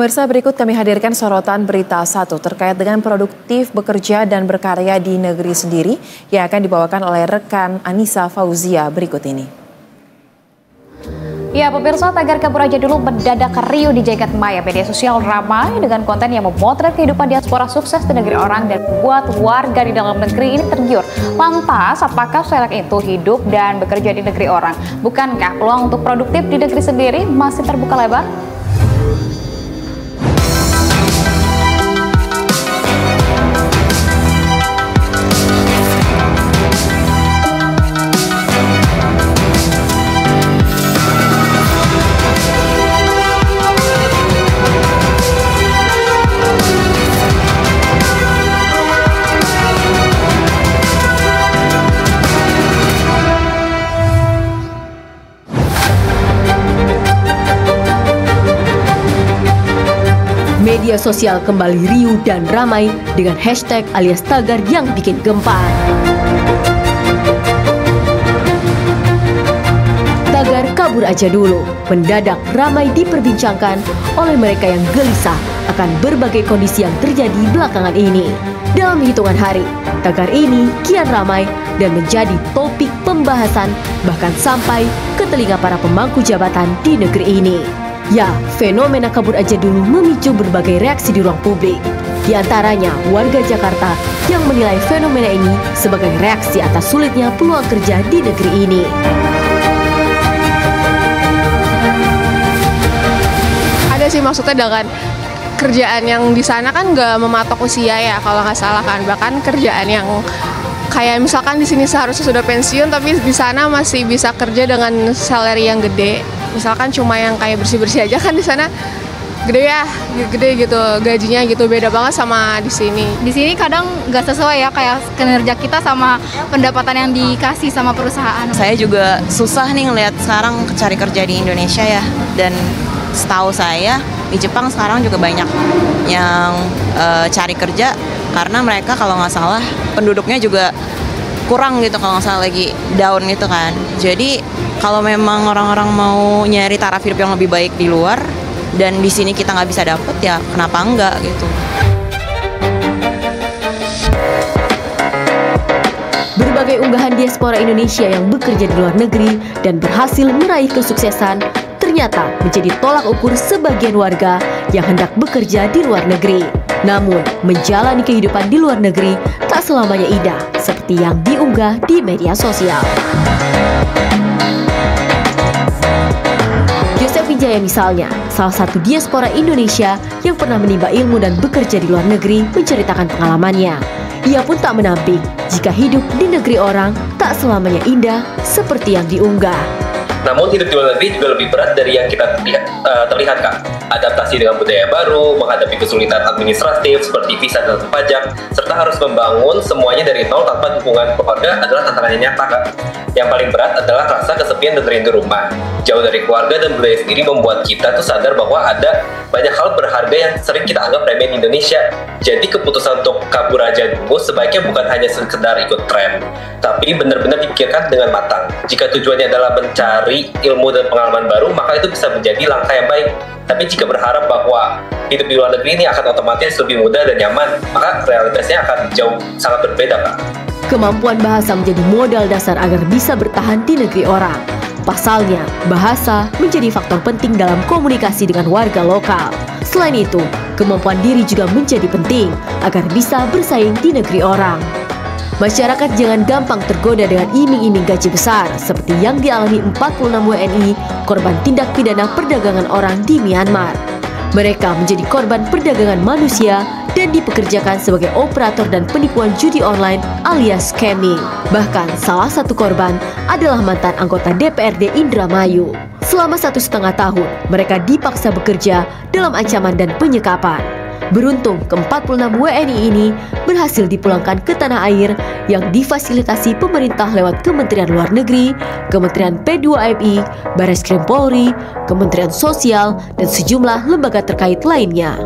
Pemirsa, berikut kami hadirkan sorotan berita 1 terkait dengan produktif bekerja dan berkarya di negeri sendiri yang akan dibawakan oleh rekan Anissa Fauzia berikut ini. Ya, pemirsa, tagar kabur aja dulu mendadak riuh di jagat maya media sosial ramai dengan konten yang memotret kehidupan diaspora sukses di negeri orang dan membuat warga di dalam negeri ini tergiur. Lantas, apakah selek itu hidup dan bekerja di negeri orang? Bukankah peluang untuk produktif di negeri sendiri masih terbuka lebar? Media sosial kembali riuh dan ramai dengan hashtag alias tagar yang bikin gempar. Tagar kabur aja dulu mendadak ramai diperbincangkan oleh mereka yang gelisah akan berbagai kondisi yang terjadi belakangan ini. Dalam hitungan hari, tagar ini kian ramai dan menjadi topik pembahasan bahkan sampai ke telinga para pemangku jabatan di negeri ini. Ya, fenomena kabur aja dulu memicu berbagai reaksi di ruang publik. Di antaranya warga Jakarta yang menilai fenomena ini sebagai reaksi atas sulitnya peluang kerja di negeri ini. Ada sih maksudnya dengan kerjaan yang di sana kan nggak mematok usia ya kalau nggak salah kan. Bahkan kerjaan yang kayak misalkan di sini seharusnya sudah pensiun tapi di sana masih bisa kerja dengan salary yang gede. Misalkan cuma yang kayak bersih-bersih aja kan di sana gede ya, gede gitu gajinya gitu, beda banget sama di sini. Di sini kadang nggak sesuai ya kayak kinerja kita sama pendapatan yang dikasih sama perusahaan. Saya juga susah nih ngelihat sekarang cari kerja di Indonesia ya, dan setahu saya di Jepang sekarang juga banyak yang cari kerja karena mereka kalau nggak salah penduduknya juga kurang gitu, kalau nggak salah lagi down gitu kan. Jadi kalau memang orang-orang mau nyari taraf hidup yang lebih baik di luar dan di sini kita nggak bisa dapet, ya kenapa enggak gitu. Berbagai unggahan diaspora Indonesia yang bekerja di luar negeri dan berhasil meraih kesuksesan ternyata menjadi tolak ukur sebagian warga yang hendak bekerja di luar negeri. Namun, menjalani kehidupan di luar negeri tak selamanya indah seperti yang diunggah di media sosial. Joseph Wijaya misalnya, salah satu diaspora Indonesia yang pernah menimba ilmu dan bekerja di luar negeri menceritakan pengalamannya. Ia pun tak menampik jika hidup di negeri orang tak selamanya indah seperti yang diunggah. Namun hidup di luar negeri juga lebih berat dari yang kita terlihat, Kak. Adaptasi dengan budaya baru, menghadapi kesulitan administratif seperti visa dan pajak, serta harus membangun semuanya dari nol tanpa dukungan keluarga adalah tantangan yang nyata, Kak. Yang paling berat adalah rasa kesepian dan rindu rumah. Jauh dari keluarga dan budaya sendiri membuat kita tuh sadar bahwa ada banyak hal berharga yang sering kita anggap remeh di Indonesia. Jadi keputusan untuk kabur aja dulu sebaiknya bukan hanya sekedar ikut tren, tapi benar-benar dipikirkan dengan matang. Jika tujuannya adalah mencari ilmu dan pengalaman baru, maka itu bisa menjadi langkah yang baik. Tapi jika berharap bahwa hidup di luar negeri ini akan otomatis lebih mudah dan nyaman, maka realitasnya akan jauh sangat berbeda, Kak. Kemampuan bahasa menjadi modal dasar agar bisa bertahan di negeri orang. Pasalnya, bahasa menjadi faktor penting dalam komunikasi dengan warga lokal. Selain itu, kemampuan diri juga menjadi penting agar bisa bersaing di negeri orang. Masyarakat jangan gampang tergoda dengan iming-iming gaji besar seperti yang dialami 46 WNI korban tindak pidana perdagangan orang di Myanmar. Mereka menjadi korban perdagangan manusia dan dipekerjakan sebagai operator dan penipuan judi online alias scamming. Bahkan salah satu korban adalah mantan anggota DPRD Indramayu. Selama 1,5 tahun, mereka dipaksa bekerja dalam ancaman dan penyekapan. Beruntung, ke-46 WNI ini berhasil dipulangkan ke tanah air yang difasilitasi pemerintah lewat Kementerian Luar Negeri, Kementerian P2MI, Bareskrim Polri, Kementerian Sosial, dan sejumlah lembaga terkait lainnya.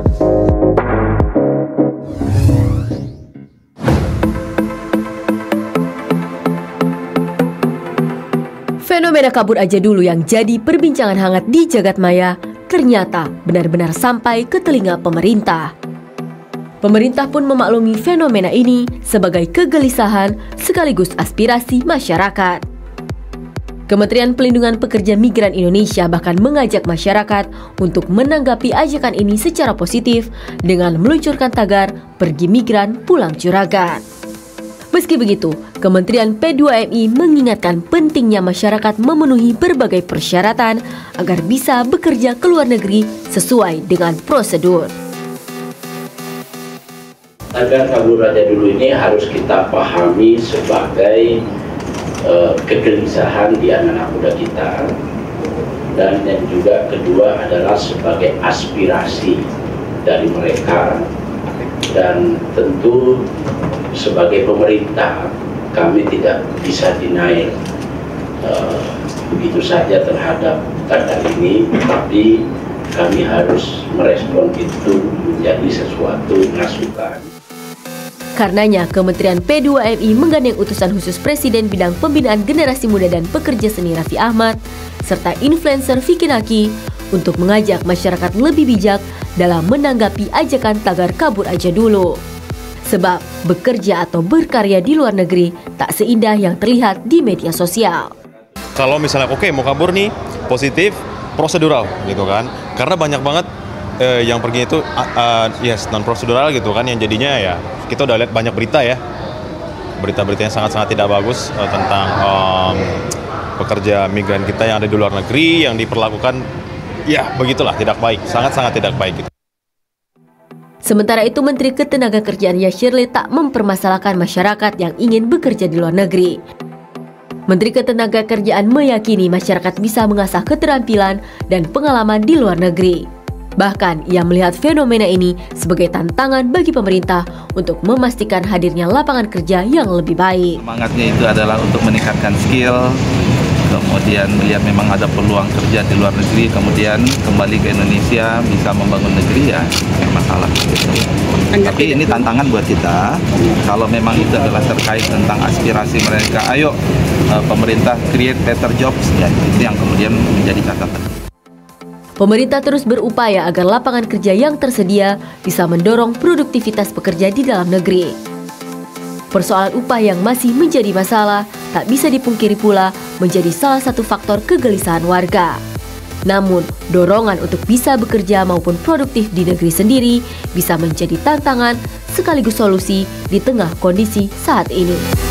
Fenomena kabur aja dulu yang jadi perbincangan hangat di jagat maya ternyata benar-benar sampai ke telinga pemerintah. Pemerintah pun memaklumi fenomena ini sebagai kegelisahan sekaligus aspirasi masyarakat. Kementerian Pelindungan Pekerja Migran Indonesia bahkan mengajak masyarakat untuk menanggapi ajakan ini secara positif dengan meluncurkan tagar "Pergi Migran, Pulang Juragan". Meski begitu, Kementerian P2MI mengingatkan pentingnya masyarakat memenuhi berbagai persyaratan agar bisa bekerja ke luar negeri sesuai dengan prosedur. Tagar Kabur Aja Dulu ini harus kita pahami sebagai kegelisahan di anak-anak muda kita, dan yang juga kedua adalah sebagai aspirasi dari mereka, dan tentu sebagai pemerintah kami tidak bisa denial begitu saja terhadap tagar ini, tapi kami harus merespon itu menjadi sesuatu masukan. Karenanya, Kementerian P2MI menggandeng utusan khusus Presiden bidang pembinaan generasi muda dan pekerja seni Raffi Ahmad, serta influencer Vicky Naki untuk mengajak masyarakat lebih bijak dalam menanggapi ajakan tagar kabur aja dulu. Sebab bekerja atau berkarya di luar negeri tak seindah yang terlihat di media sosial. Kalau misalnya oke, mau kabur nih, positif, prosedural gitu kan. Karena banyak banget yang pergi itu non prosedural gitu kan, yang jadinya ya kita udah lihat banyak berita ya, berita-berita yang sangat-sangat tidak bagus tentang pekerja migran kita yang ada di luar negeri yang diperlakukan ya begitulah, tidak baik, sangat-sangat tidak baik gitu. Sementara itu, Menteri Ketenagakerjaan Yashirli tak mempermasalahkan masyarakat yang ingin bekerja di luar negeri. Menteri Ketenagakerjaan meyakini masyarakat bisa mengasah keterampilan dan pengalaman di luar negeri. Bahkan, ia melihat fenomena ini sebagai tantangan bagi pemerintah untuk memastikan hadirnya lapangan kerja yang lebih baik. Semangatnya itu adalah untuk meningkatkan skill, kemudian melihat memang ada peluang kerja di luar negeri, kemudian kembali ke Indonesia bisa membangun negeri, ya masalah. Tapi ini tantangan buat kita. Kalau memang itu adalah terkait tentang aspirasi mereka, ayo pemerintah create better jobs, ya itu yang kemudian menjadi catatan. Pemerintah terus berupaya agar lapangan kerja yang tersedia bisa mendorong produktivitas pekerja di dalam negeri. Persoalan upah yang masih menjadi masalah tak bisa dipungkiri pula menjadi salah satu faktor kegelisahan warga. Namun, dorongan untuk bisa bekerja maupun produktif di negeri sendiri bisa menjadi tantangan sekaligus solusi di tengah kondisi saat ini.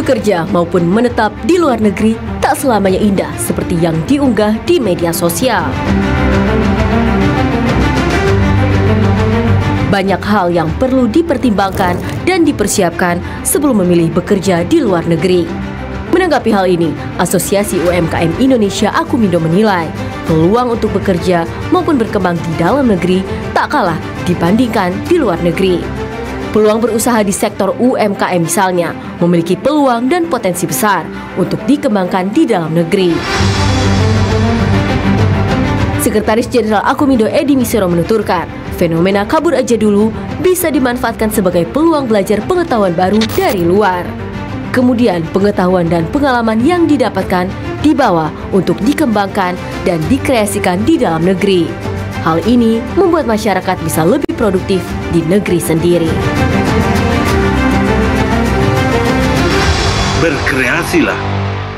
Bekerja maupun menetap di luar negeri tak selamanya indah seperti yang diunggah di media sosial. Banyak hal yang perlu dipertimbangkan dan dipersiapkan sebelum memilih bekerja di luar negeri. Menanggapi hal ini, Asosiasi UMKM Indonesia Akumindo menilai peluang untuk bekerja maupun berkembang di dalam negeri tak kalah dibandingkan di luar negeri. Peluang berusaha di sektor UMKM misalnya memiliki peluang dan potensi besar untuk dikembangkan di dalam negeri. Sekretaris Jenderal Akumindo Edi Misero menuturkan, fenomena kabur aja dulu bisa dimanfaatkan sebagai peluang belajar pengetahuan baru dari luar. Kemudian pengetahuan dan pengalaman yang didapatkan dibawa untuk dikembangkan dan dikreasikan di dalam negeri. Hal ini membuat masyarakat bisa lebih produktif di negeri sendiri. Berkreasilah,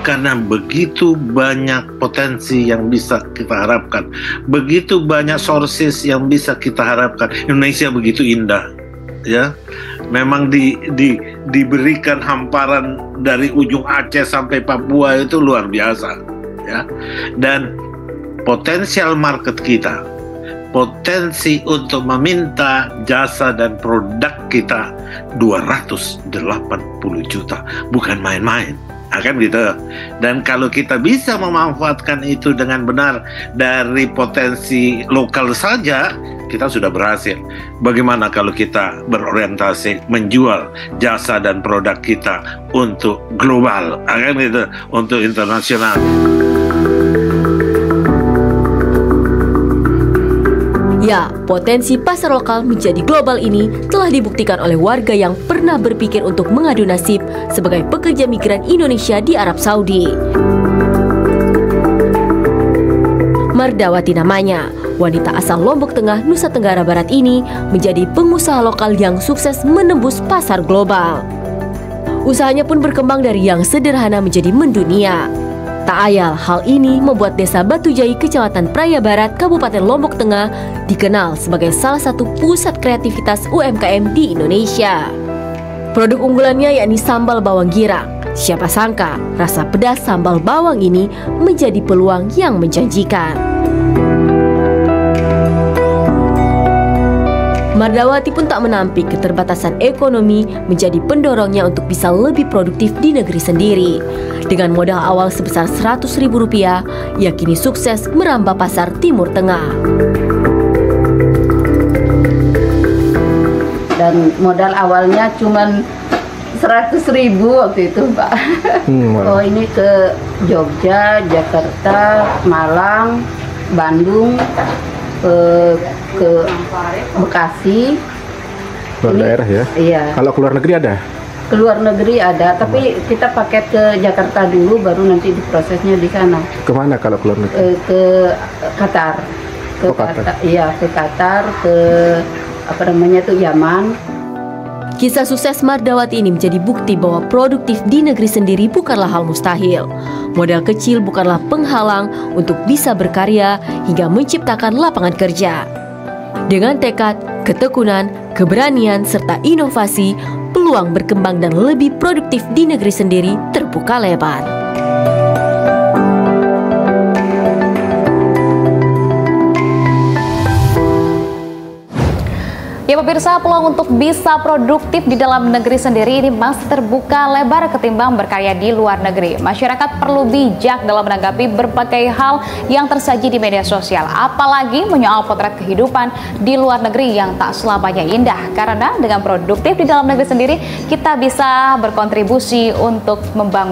karena begitu banyak potensi yang bisa kita harapkan, begitu banyak sources yang bisa kita harapkan. Indonesia begitu indah, ya. Memang diberikan hamparan dari ujung Aceh sampai Papua itu luar biasa, ya. Dan potensial market kita, potensi untuk meminta jasa dan produk kita 280 juta, bukan main-main, kan gitu. Dan kalau kita bisa memanfaatkan itu dengan benar dari potensi lokal saja, kita sudah berhasil. Bagaimana kalau kita berorientasi menjual jasa dan produk kita untuk global, kan gitu, untuk internasional. Ya, potensi pasar lokal menjadi global ini telah dibuktikan oleh warga yang pernah berpikir untuk mengadu nasib sebagai pekerja migran Indonesia di Arab Saudi. Mardawati namanya, wanita asal Lombok Tengah, Nusa Tenggara Barat ini menjadi pengusaha lokal yang sukses menembus pasar global. Usahanya pun berkembang dari yang sederhana menjadi mendunia. Tak ayal, hal ini membuat Desa Batujai, Kecamatan Praia Barat, Kabupaten Lombok Tengah dikenal sebagai salah satu pusat kreativitas UMKM di Indonesia. Produk unggulannya yakni sambal bawang girang. Siapa sangka rasa pedas sambal bawang ini menjadi peluang yang menjanjikan. Mardawati pun tak menampik keterbatasan ekonomi menjadi pendorongnya untuk bisa lebih produktif di negeri sendiri. Dengan modal awal sebesar Rp100.000, ia kini sukses merambah pasar Timur Tengah. Dan modal awalnya cuman 100.000 waktu itu, Pak. Oh, ini ke Jogja, Jakarta, Malang, Bandung, ke Bekasi. Luar daerah ya? Iya. Kalau keluar negeri ada? Keluar negeri ada, tapi kita paket ke Jakarta dulu, baru nanti diprosesnya di sana. Kemana kalau keluar negeri? Ke Qatar. Ke Qatar. Iya, ke Qatar, ke Yaman. Kisah sukses Mardawati ini menjadi bukti bahwa produktif di negeri sendiri bukanlah hal mustahil. Modal kecil bukanlah penghalang untuk bisa berkarya hingga menciptakan lapangan kerja. Dengan tekad, ketekunan, keberanian, serta inovasi, peluang berkembang dan lebih produktif di negeri sendiri terbuka lebar. Ya pemirsa, peluang untuk bisa produktif di dalam negeri sendiri ini masih terbuka lebar ketimbang berkarya di luar negeri. Masyarakat perlu bijak dalam menanggapi berbagai hal yang tersaji di media sosial, apalagi menyoal potret kehidupan di luar negeri yang tak selamanya indah. Karena dengan produktif di dalam negeri sendiri, kita bisa berkontribusi untuk membangun